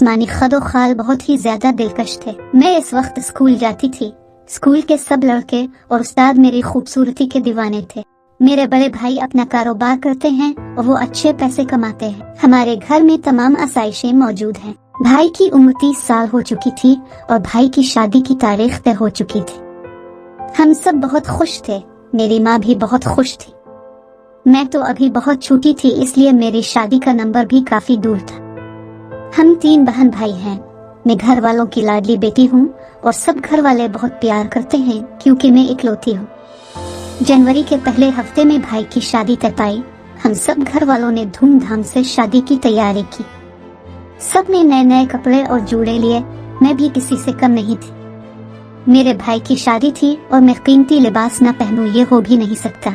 आसमानी खदोखाल बहुत ही ज्यादा दिलकश थे। मैं इस वक्त स्कूल जाती थी। स्कूल के सब लड़के और उस्ताद मेरी खूबसूरती के दीवाने थे। मेरे बड़े भाई अपना कारोबार करते हैं और वो अच्छे पैसे कमाते हैं। हमारे घर में तमाम आसाइशें मौजूद हैं। भाई की उम्र 30 साल हो चुकी थी और भाई की शादी की तारीख तय हो चुकी थी। हम सब बहुत खुश थे। मेरी माँ भी बहुत खुश थी। मैं तो अभी बहुत छोटी थी, इसलिए मेरी शादी का नंबर भी काफी दूर था। हम 3 बहन भाई हैं। मैं घर वालों की लाडली बेटी हूँ और सब घर वाले बहुत प्यार करते हैं क्योंकि मैं इकलौती हूँ। जनवरी के पहले हफ्ते में भाई की शादी तय पाई। हम सब घर वालों ने धूमधाम से शादी की तैयारी की। सब ने नए नए कपड़े और जूड़े लिए। मैं भी किसी से कम नहीं थी। मेरे भाई की शादी थी और मैं कीमती लिबास न पहनूं ये हो भी नहीं सकता।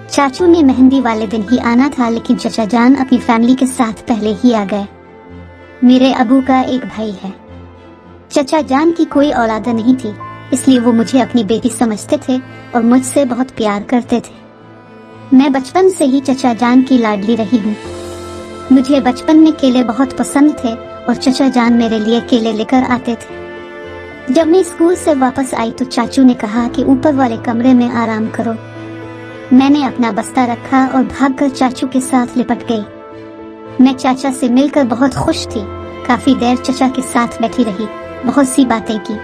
चाचू ने मेहंदी वाले दिन ही आना था, लेकिन चचा जान अपनी फैमिली के साथ पहले ही आ गए। मेरे अबू का एक भाई है। चचा जान की कोई औलाद नहीं थी, इसलिए वो मुझे अपनी बेटी समझते थे और मुझसे बहुत प्यार करते थे। मैं बचपन से ही चचा जान की लाडली रही हूँ। मुझे बचपन में केले बहुत पसंद थे और चचा जान मेरे लिए केले लेकर आते थे। जब मैं स्कूल से वापस आई तो चाचू ने कहा कि ऊपर वाले कमरे में आराम करो। मैंने अपना बस्ता रखा और भागकर चाचू के साथ लिपट गई। मैं चाचा से मिलकर बहुत खुश थी। काफी देर चचा के साथ बैठी रही, बहुत सी बातें की।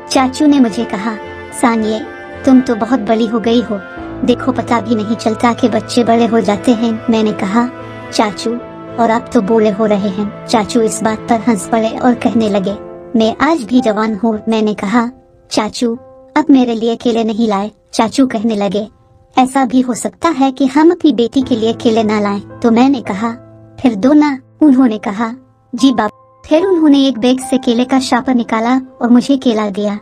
चाचू ने मुझे कहा, सानिए तुम तो बहुत बड़ी हो गई हो, देखो पता भी नहीं चलता कि बच्चे बड़े हो जाते हैं। मैंने कहा, चाचू और आप तो बूढ़े हो रहे हैं। चाचू इस बात पर हंस पड़े और कहने लगे, मैं आज भी जवान हूँ। मैंने कहा, चाचू अब मेरे लिए केले नहीं लाए। चाचू कहने लगे, ऐसा भी हो सकता है कि हम अपनी बेटी के लिए केले ना लाएं। तो मैंने कहा, फिर दो ना। उन्होंने कहा, जी बाप। फिर उन्होंने एक बैग से केले का शापर निकाला और मुझे केला दिया।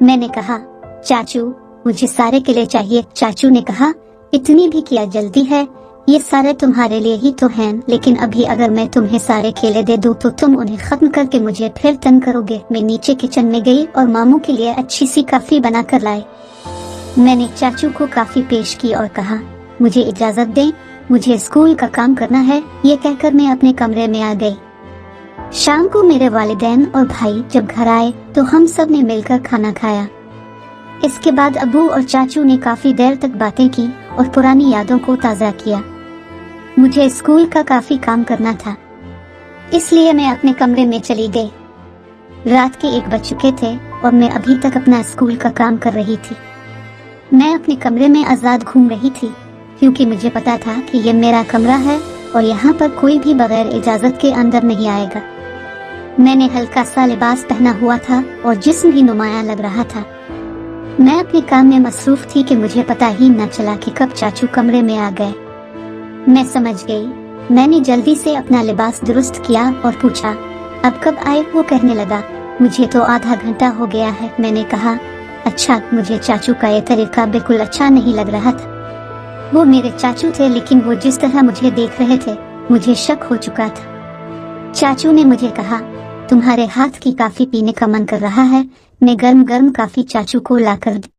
मैंने कहा, चाचू मुझे सारे केले चाहिए। चाचू ने कहा, इतनी भी क्या जल्दी है, ये सारे तुम्हारे लिए ही तो हैं, लेकिन अभी अगर मैं तुम्हें सारे केले दे दूं तो तुम उन्हें खत्म करके मुझे फिर तंग करोगे। मैं नीचे किचन में गई और मामू के लिए अच्छी सी कॉफी बना कर लाई। मैंने चाचू को कॉफी पेश की और कहा, मुझे इजाजत दें, मुझे स्कूल का काम करना है। ये कहकर मैं अपने कमरे में आ गई। शाम को मेरे वालिदैन और भाई जब घर आए तो हम सब ने मिलकर खाना खाया। इसके बाद अबू और चाचू ने काफी देर तक बातें की और पुरानी यादों को ताज़ा किया। मुझे स्कूल का काफी काम करना था, इसलिए मैं अपने कमरे में चली गई। रात के 1 बज चुके थे और मैं अभी तक अपना स्कूल का काम कर रही थी। मैं अपने कमरे में आजाद घूम रही थी क्योंकि मुझे पता था कि ये मेरा कमरा है और यहाँ पर कोई भी बगैर इजाजत के अंदर नहीं आएगा। मैंने हल्का सा लिबास पहना हुआ था और जिस्म भी नुमाया लग रहा था। मैं अपने काम में मसरूफ थी कि मुझे पता ही न चला कि कब चाचू कमरे में आ गए। मैं समझ गई। मैंने जल्दी से अपना लिबास दुरुस्त किया और पूछा, अब कब आए? वो कहने लगा, मुझे तो आधा घंटा हो गया है। मैंने कहा, अच्छा। मुझे चाचू का ये तरीका बिल्कुल अच्छा नहीं लग रहा था। वो मेरे चाचू थे, लेकिन वो जिस तरह मुझे देख रहे थे मुझे शक हो चुका था। चाचू ने मुझे कहा, तुम्हारे हाथ की कॉफी पीने का मन कर रहा है। मैं गर्म गर्म कॉफी चाचू को लाकर दी।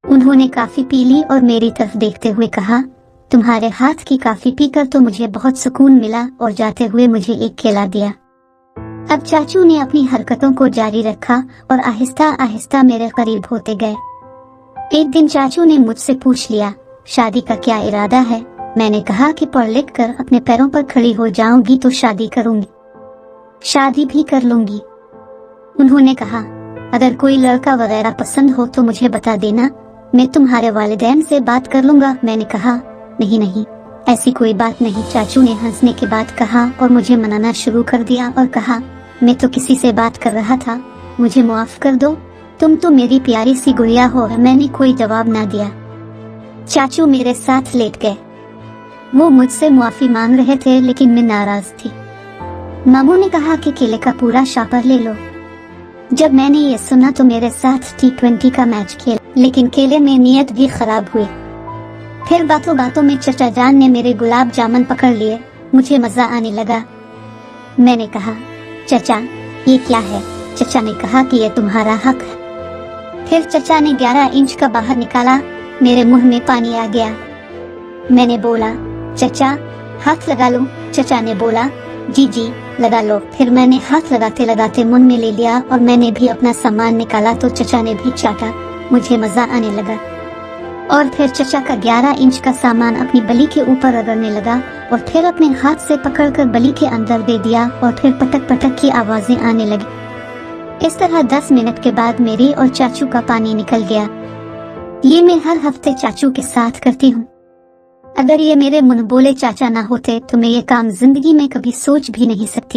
उन्होंने कॉफी पी ली और मेरी तरफ देखते हुए कहा, तुम्हारे हाथ की कॉफी पीकर तो मुझे बहुत सुकून मिला। और जाते हुए मुझे एक केला दिया। अब चाचू ने अपनी हरकतों को जारी रखा और आहिस्ता आहिस्ता मेरे करीब होते गए। एक दिन चाचू ने मुझसे पूछ लिया, शादी का क्या इरादा है? मैंने कहा कि पढ़ लिख कर अपने पैरों पर खड़ी हो जाऊंगी तो शादी करूंगी, शादी भी कर लूंगी। उन्होंने कहा, अगर कोई लड़का वगैरह पसंद हो तो मुझे बता देना, मैं तुम्हारे वालिदैन से बात कर लूंगा। मैंने कहा, नहीं नहीं, ऐसी कोई बात नहीं। चाचू ने हंसने के बाद कहा और मुझे मनाना शुरू कर दिया और कहा, मैं तो किसी से बात कर रहा था, मुझे माफ कर दो, तुम तो मेरी प्यारी सी गुड़िया हो। मैंने कोई जवाब ना दिया। चाचू मेरे साथ लेट गए। वो मुझसे माफी मांग रहे थे, लेकिन मैं नाराज थी। मामू ने कहा कि केले का पूरा शापर ले लो। जब मैंने ये सुना तो मेरे साथ T20 का मैच खेला, लेकिन केले में नीयत भी खराब हुई। फिर बातों बातों में चचा जान ने मेरे गुलाब जामुन पकड़ लिए। मुझे मजा आने लगा। मैंने कहा, चचा ये क्या है? चचा ने कहा कि ये तुम्हारा हक है। फिर चचा ने 11 इंच का बाहर निकाला। मेरे मुंह में पानी आ गया। मैंने बोला, चचा हाथ लगा लूं? चचा ने बोला, जी जी लगा लो। फिर मैंने हाथ लगाते लगाते मुंह में ले लिया और मैंने भी अपना सामान निकाला तो चचा ने भी चाटा। मुझे मजा आने लगा और फिर चचा का 11 इंच का सामान अपनी बली के ऊपर रगड़ने लगा और फिर अपने हाथ से पकड़कर बली के अंदर दे दिया और फिर पटक पटक की आवाजें आने लगी। इस तरह 10 मिनट के बाद मेरी और चाचू का पानी निकल गया। ये मैं हर हफ्ते चाचू के साथ करती हूँ। अगर ये मेरे मुंह बोले चाचा ना होते तो मैं ये काम जिंदगी में कभी सोच भी नहीं सकती।